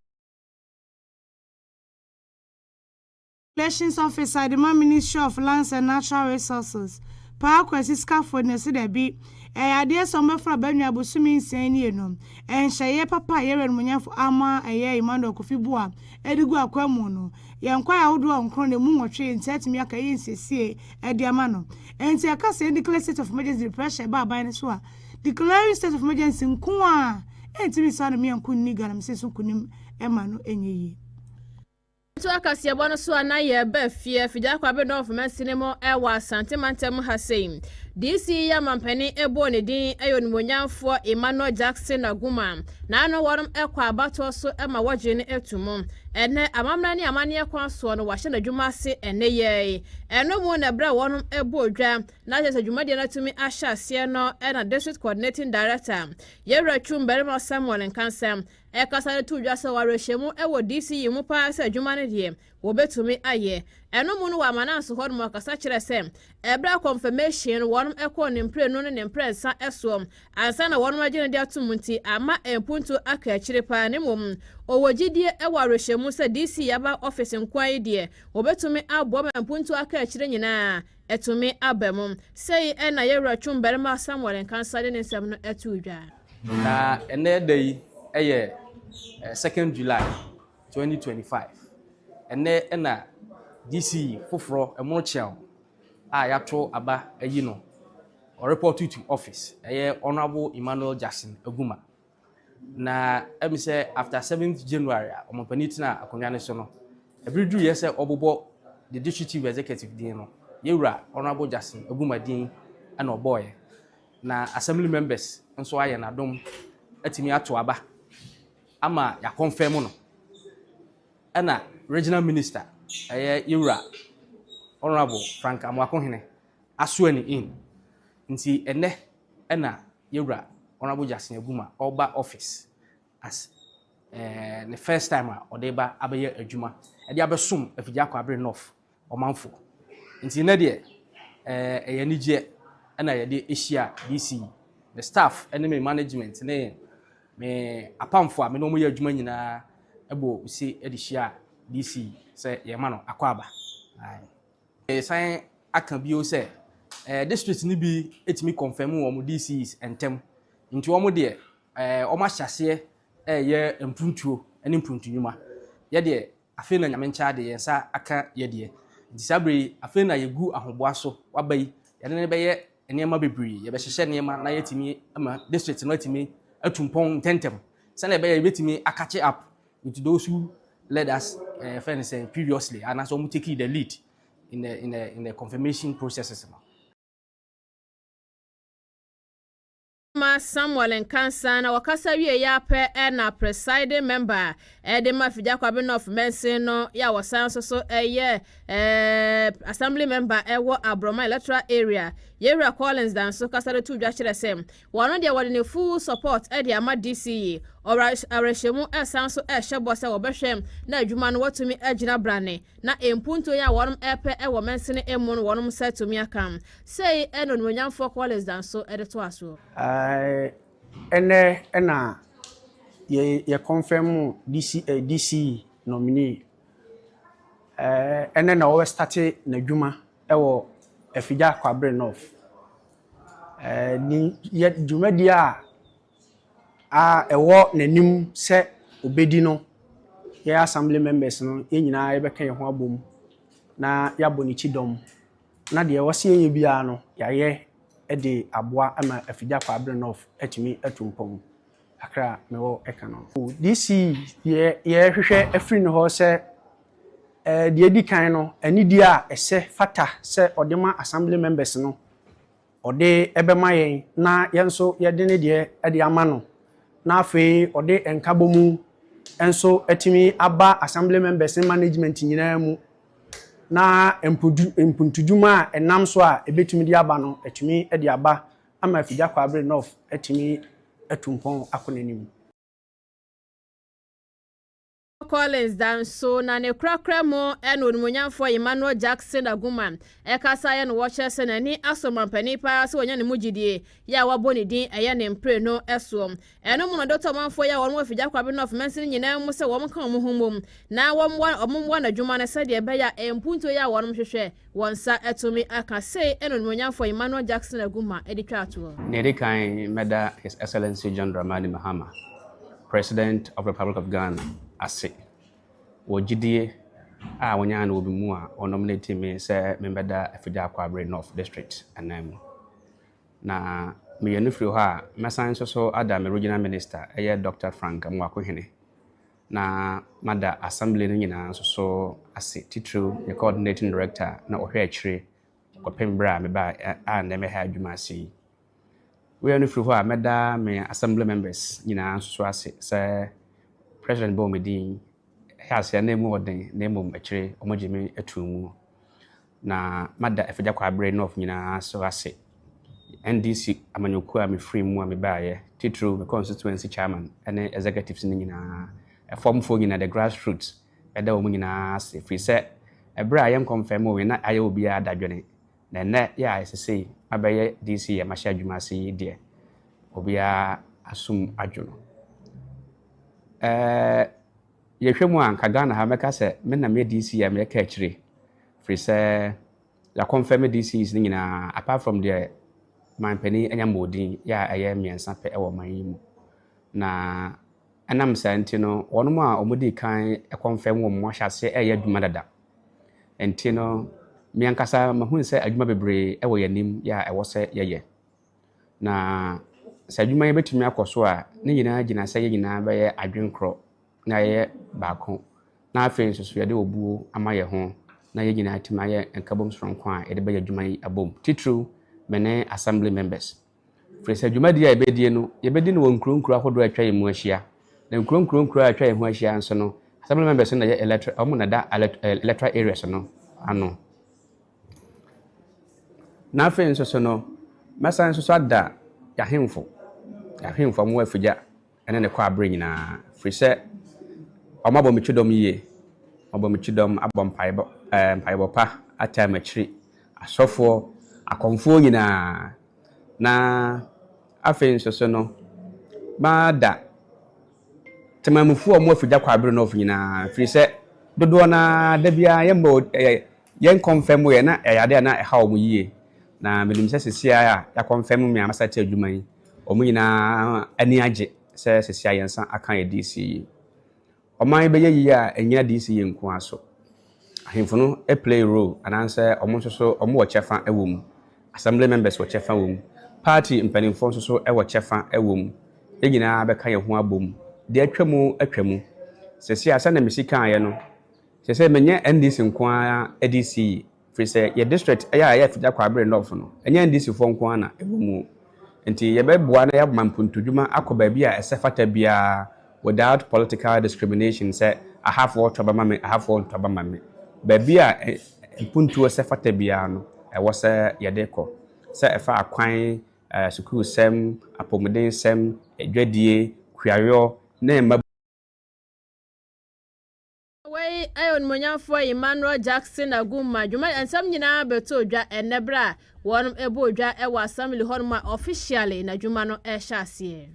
Relations Officer, the Ministry of Lands and Natural Resources, Pa Kwesiska Ford ne se bi ade so mefra banwa bosumi nsani eno enhye papa ye renmunyafo ama Emmanuel Akufibua edigu akwamu no yenkwa yawodo onkro ne mu nwotwe ntatimi aka yi nsesie ede ama no enti aka se declare state of emergency pressure ba ban so a declaring state of emergency nko a enti mi sa no me nko ni garam se so kunim ema no enyeyi to akasiabo no so anaye ba fie fija kwa be no fman sinemo e wa santimantem hasein DC ya mampani ebo ne din ayonimonyamfo Emmanuel Jackson Aguma na no worum ekwa abato so e ma waje ne etumo ene amamra ne amane kwa so no wahye na dwuma se ene ye eno mu na bra worum ebo odwa na je dwumade na tumi ahya ase no e na district coordinating director Yewra Chumberima Samuel Nkansam e kasare tu dwa se warehemu e wo DC yi mu pa se dwuma ne de wo betumi aye eno mu no wa mananso ho no kasa kire se ebra confirmation worum ekọ ne mpre no ne mpre sa esom ansa na worum agene de atomunti ama empuntu aka akire pa ne mum owogidie e warehemu se DC yaba office nkwan de wo betumi abo empuntu aka akire nyina etumi abamum sei e na Yewra Chumberima Samuel Nkansade ne nsem no etudwa na ene day eye 2nd July 2025 ene na DC foforo emonchel a yato aba ayi no or report to office Honorable Emmanuel Jackson Aguma na emi say after 7th January omopaniti na akonwa ne so no every year say obobo the district chief executive din no Yewra Honorable Jackson Aguma din ana oboy na assembly members nso aye na dom atimi ato aba ama ya confirm no ana regional minister Yewra Honorable Frank Amwakohene aswani in nti ene na Yewra Honorable Jackson Aguma oba office as the first time odeba abaye adwuma e dia besom afija kwabre north omanfo nti ne de eyanije na ye de ehia DC the staff enemy management ne me apamfo a me no mo ye adwuma nyina ebo si edihia DC say ye ma no akwaba sign aka bio say district ni bi etimi confirm wo mo DCs entem nti wo mo de o ma hyase ye mpuntuo ene mpuntunwuma ye de afi na nyamencha de ye sa aka ye de nti sabre afi na yegu ahoboa so wabai ye ne be ye enema bebri ye be hyehye enema na yetimi ama district no etimi atumpon tentem say na be ye betimi akache up into those who led us previously and as we take the lead in the confirmation processes. Samuel Nkansa na wakasa wie ya pe na presiding member de mafija kwabe of Mensin no ya wasan so assembly member ewo Abroma electoral area Yewra Collins dan so kasare tu dwa kire sem wono de wode ne full support de ama DC areshemu esan so ehye se wobehwem na adwuma no watumi agina brane na empunto ya wonom epe ewo Mensin emu no wonom setumi akam sei eno no nyamfo Collins dan so de to aso ene na ye confirm DC nominee ene na we start na dwuma ewo Afija Kwabre North ni ye dwumadi a ewo nanim se obedi no ye assembly members no ye nyina ye beka ye ho abom na ya boni chidom na de wo se ye bia no ya ye de aboa ama Afija Kwabre North atimi atumpom akra mewo eka no DC ye hwehwe afri no ho se de edi kan no anidi a ese fata se odema assembly members no ode ebema yen na yenso ye de ne de ede ama no na afi ode enkabomu enso atimi aba assembly members management nyina mu na empuntuduma enam so a ebetumi di aba no atumi edi aba ama Afija Kwabre North atumi atumpon akonanim Collins dan so na ne krakra mo eno onimonyamfo Emmanuel Jackson Aguma kasa ye no woche na ni asomampani pa so wonya ne mugidie ya waboni din eye ne mpre no esom eno mu no Dr. Manfo ya won Afija Kwabre North Mensin nyina mu se won kan mo homom na omwa na dwuma na sade be ya empunto ya won hwehwe wonsa etumi aka sei eno onimonyamfo Emmanuel Jackson Aguma editwa ato ne de kan meda His Excellency John Dramani Mahama, President of the Republic of Ghana ase wogidie a wonya na obi mu a onominate me say membeda Afija Kwabre North District anam na me free ho a mesan so ada me regional minister Dr. Frank Amwakohene na mada assembly no nyinaa nso so ase titru the coordinating director na ohwe akire kopembra me ba a na me ha adwuma ase we no firi ho a meda me assembly members nyinaa nso so ase say president Bomedin has ya name oden na mum akire omogime atumu na mada efeja kwa abre north nyinaa so ase NDC amanyoku a me free mu a me baaye titru me constituency chairman ene executives ni nyinaa form for nyina the grassroots eda wo nyinaa ase free say ebra ayem confirm we na aye obi adadwene na ne ya isese abaye DC ya mahya adwuma ase de obi asum adwono yehwemu anka Ghana ha meka se me na me DC ya me ka akire free say la confirm DCs ni nyinaa apart from the man penny enyamodin ya aye miensa pe ewo man yi mu na anam santi no wono a omodi kan e confirm wo mo hyase eye adwuma dada enti no mi ankasa mahun se adwuma bebre ewo yanim ya ewo se yeye na se adwuma ye betumi akoso a ne nyina gina se ye nyina be ye adwenkro na ye baako na afen so ye de obuo ama ye ho na ye nyina atima ye enkabom soronko a ye de be adwuma yi abom titru mene assembly members frese adwuma dia ebedie no ye bedi no wonkronkro ahodo atwa ye mu ahia na nkronkro atwa ye ho ahia nso no assembly members na ye electoral omo na da electoral areas no ano na afen nso no masa nso so ada yahemfo mo afugya ene ne kwa abre nyina frese omabo metwedom yie omabo metwedom abom paibo pa atamachiri asofo akonfo nyina na afen so no bada temamufu omo afugya kwa abre no nyina frese dodo na da bia yembo yen confirm ye na yade na eha omo yie na melim se sesia ya confirm me amasa te adwuma yi omo nyina ani age se sesia yensa akan ye DC oman be ye yi a enya DC ye nko aso ahemfo no e play role ananse omo so omo wo chefa ewom assembly members wo chefa wom party mpanimfo so e wo chefa ewom e nyina be kan ye ho abom de atwamu sesia asa na mesika aye no sese menye NDC nko a ADC free say your district ya fija kwa abre north no enye NDC fo nko na ewom enti ye be boa na ya mampuntudwuma akoba bia esefata bia without political discrimination say I have what to mame I have what to mame ba bia puntu esefata bia no e wo say ye dekọ say efa akwan school sem apomuden sem edwadie kuayo na Way ayon monyafo Emmanuel Jackson Aguma dwuma ensam nyina beto odwa enebra wonum ebo odwa e wa assembly honma officially na dwuma no e hyase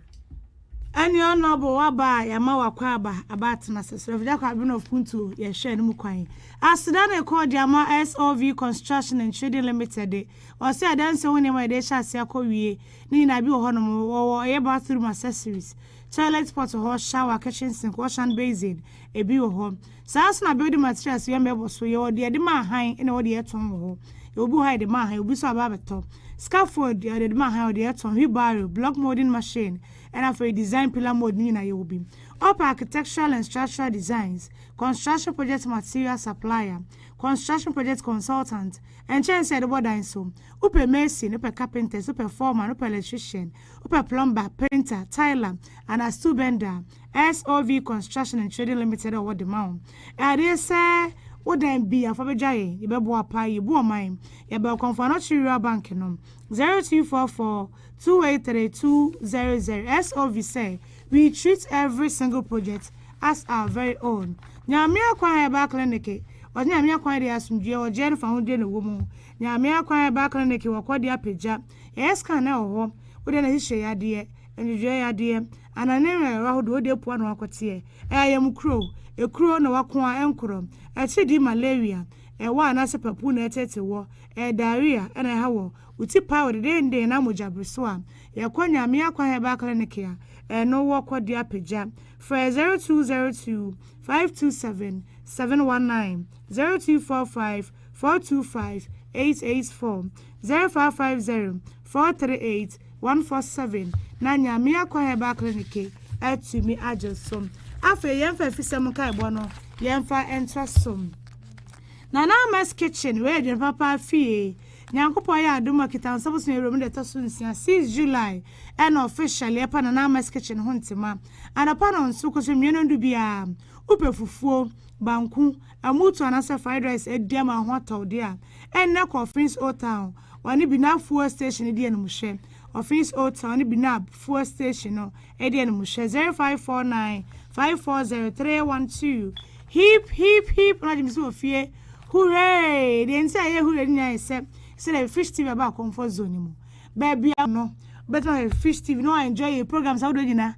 ani onobo waba yama wakwa abat na sesre fja kwa bino puntu ye hwe no mukwan asida na call diama SOV Construction and Trading Limited o se adanse woni ma de hyase akowie ni na bi honum wo ye bathroom accessories toilet pot ho shower kitchen sink wash and basin ebi wo ho saas na building materials ye mebo so ye ode de ma han ene ode ye ton ho ye obu ha de ma han obi so aba beto scaffold ye de ma han ode ye ton wheelbarrow block molding machine and for design pillar mold ni na ye obi up architectural and structural designs construction project material supplier construction project consultant and change said what I so upe mason upe carpenters upe foreman upe electrician upe plumber painter tiler and a stool bender SOV Construction and Trading Limited or what the mount they say what then be a fabejaye you be boa pie you boa mine you be confirm bank no 0244 283200 SOV say we treat every single project as our very own nyame akwan ya ba clinic Onya nyame akwan de asumdue o je no fa ho de no wo mu nyame akwan ya ba clinic wo kwode apagya scan na ho wo de na hihye yade enjue yade anane ra ho de pu na wakote ayam kro ekro na wako a enkro achidi malaria wa na se papu na etete wo diarrhea na ha wo uti power de nde na mojabriso a yakwa nyame akwan ya ba clinic ya no wo kwode apagya for 0202 527 719 0245 425 884 0550 438 147 na nyame akwa heba clinic atumi ajesom afa yemfa fisam kai bono yemfa entrasom na Mas kitchen we de papa fie nyankopɔ ya adoma kitan sabos na erom de taso nsia 6 July and officially epa na Mas kitchen ho ntema anapa na nso ko so mienu ndu bia upe fufuo banku amutu anasa fried rice ediama ho atode a enne Coffins Old Town wani bi na fuel station edi enu hwe Coffins Old Town wani bi na fuel station no edi enu hwe 0549 540 hip na jimisi ofie hooray the entire hooray nya ese say the Fish TV about comfort zone mu baby no better Fish TV no enjoy your programs how do you na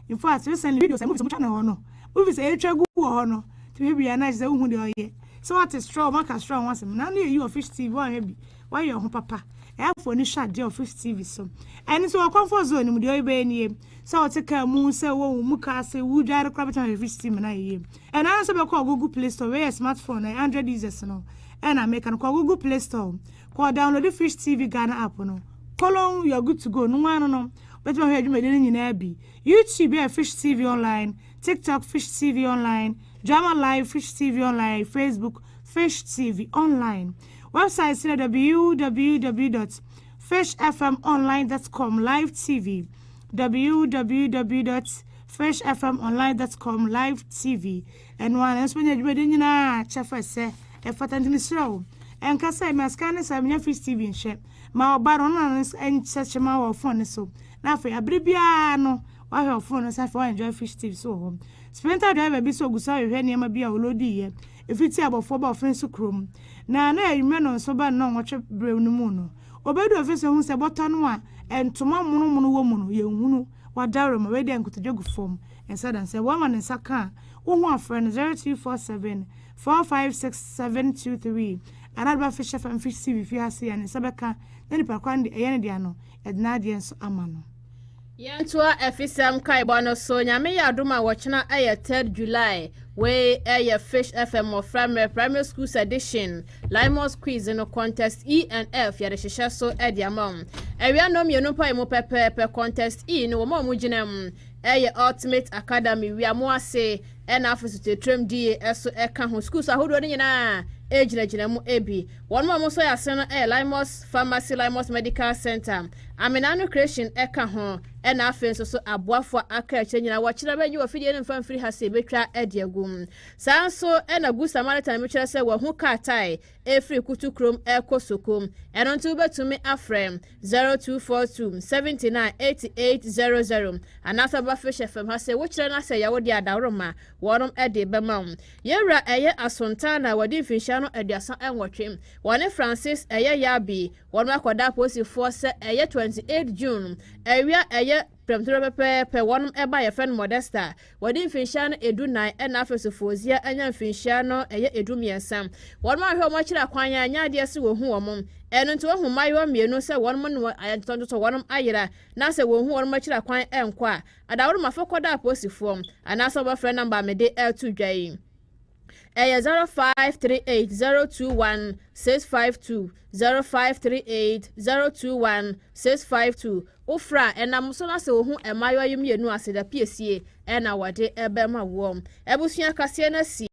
in fact recently videos I move some channel no movies e twa gu ho no to be na say hu de oye so what is strong maka strong once na you Fish TV one heavy why your home papa e for ni shade of Fish TV so and so comfort zone mu de oye be ni so what ka mu say wo mu ka say wu jare crab channel Fish TV na ye and I also be call Google Play Store where smartphone 100 users no and I make an call Google Play Store call download the Fish TV Ghana app no colon you are good to go no one no but my head you made in be YouTube Fish TV online, TikTok Fish TV online, Drama Live Fish TV online, Facebook Fish TV online. Website www.fishfmonline.com live TV, www.fishfmonline.com live TV. And one else when you're ready na chafa say e fatantini slow and kasa me scan say me Fish TV in shape ma obaro na en search ma wo phone so na fe abribia no wa he phone so for enjoy Fish TV so home sprinter driver bi so gusa we hwe niam bia olodi ye efiti abofo ba ofin so krom na eyime no so ba no nwotwe brew no mu no obedu ofise hu se boto no a entoma munu wo mu no ye hunu wadaro ma we de nkotodwogu form and said and say woman in saka wo hu afre no 0247 456 another Fish FM Fish TV fi ase ya ne sabeka na ni pakwan de eyene de ano edna de enso amano Yantua efisam kai bono so nyame ya adoma wochena 3 July we Fish FM of primary schools edition Limos quiz no contest E and F ya de hihye so ediamam ewia no mienu pa emu pepe contest E no mo muginem ultimate academy we amo ase na afisute trem die eso eka ho schools ahodo ne nyina ejina mu ebi won mo so ya se no Limos Pharmacy Limos Medical Center Aminano Creation eka ho na afenso so aboafo aka nyina wo kira banyi wo fidie ne mfamfiri ha se betwa ediagum sanso na Good Samaritan me kira se wo hu katai efri kutu krom ekosokom eno ntu betumi afrem 0242 798800 anasa ba Fish FM ha se wo kira na se ya wo dia daworoma wonom ede bemam yewra Asontana wadi finshano ediasa enwotwem wone Francis Yabi won makoda posi force 28 June ewia premtoro pepe wonum eba ye friend Modesta wadi finshano edu 9 na afesofozia anya finshano edu miensam won ma hwe mo kira kwanya anya de se wo hu womum eno nto hu mayo mienu se wonum no ayantonto wonum ayira na se wo hu wonum kira kwan enkwa adaworo mafokoda posi form anasa ba friend number me de L2 dwai 0538021652 0538021652 Ufra enamso na se ohu emayo yemienu aseda piesie na wade ebema wom ebusua kase na si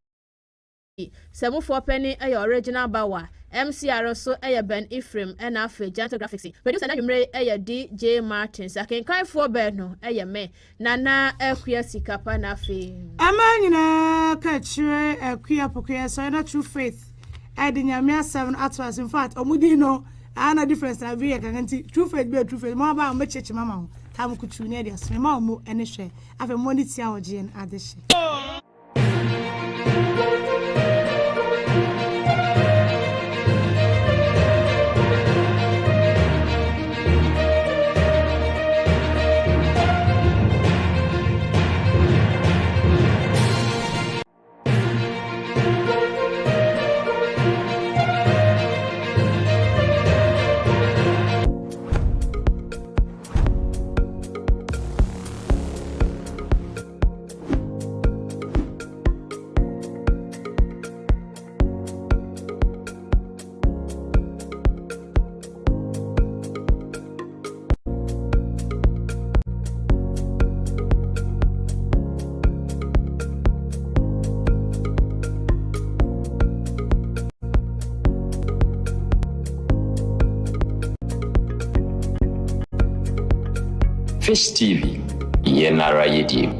semufo penny original bawa MCR so Ben Ephraim na afa Janto Graphics producer na nwumre DJ Martins akenkan fo bed no me nana akua sikapa na afa amanyina ka chire akua pokoya so na True Faith nyame 7 atwas in fact omudi no ana difference na be kan nti True Faith mo ba mo cheche mama ho tam kuchu ne dia so ma mo ene hwe afa mo ni tia oje en adehye Face TV, Yenara Yedim.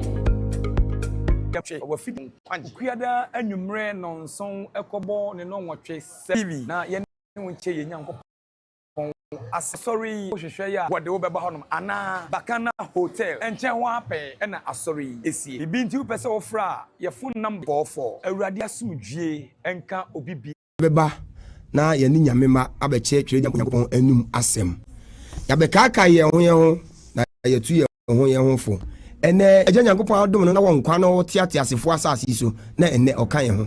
Kuada anumre nonson ekobo ne no nwotwe TV na ye nche ye nyankopon asori hwehwe ya wode wo beba honom ana Bakana Hotel enchen ho ape na asori esie bibi nti wo pese wo fra ye phone number 44 awurade asumdwie enka obibi beba na ye ni nyamema abeche twere nyankopon anum asem ya bekaka ye ho na ye tu ye ho fo ene eje nyankopon adom no na won kwa no tiate asefo asase so na ene okan ye ho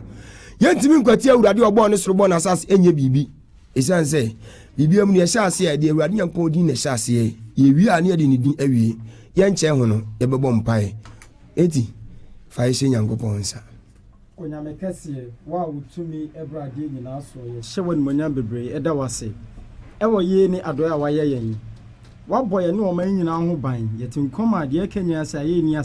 yentimi nkwati awurade ogbo ne soro bo na asase enye bibi esan se bibi am ne asase e de awurade nyankopon din na asase ye wi a ne de ne din awie ye nche ho no ye bebo mpae eti fa ye nyankopon nsa onyame kese wa wutumi ebrade nyina so ye hyewa nimonyam bebre eda wase ewo ye ni adoya wa ye yen wa boye ne o man nyina ho ban yetinkom ade kenya sa ye ni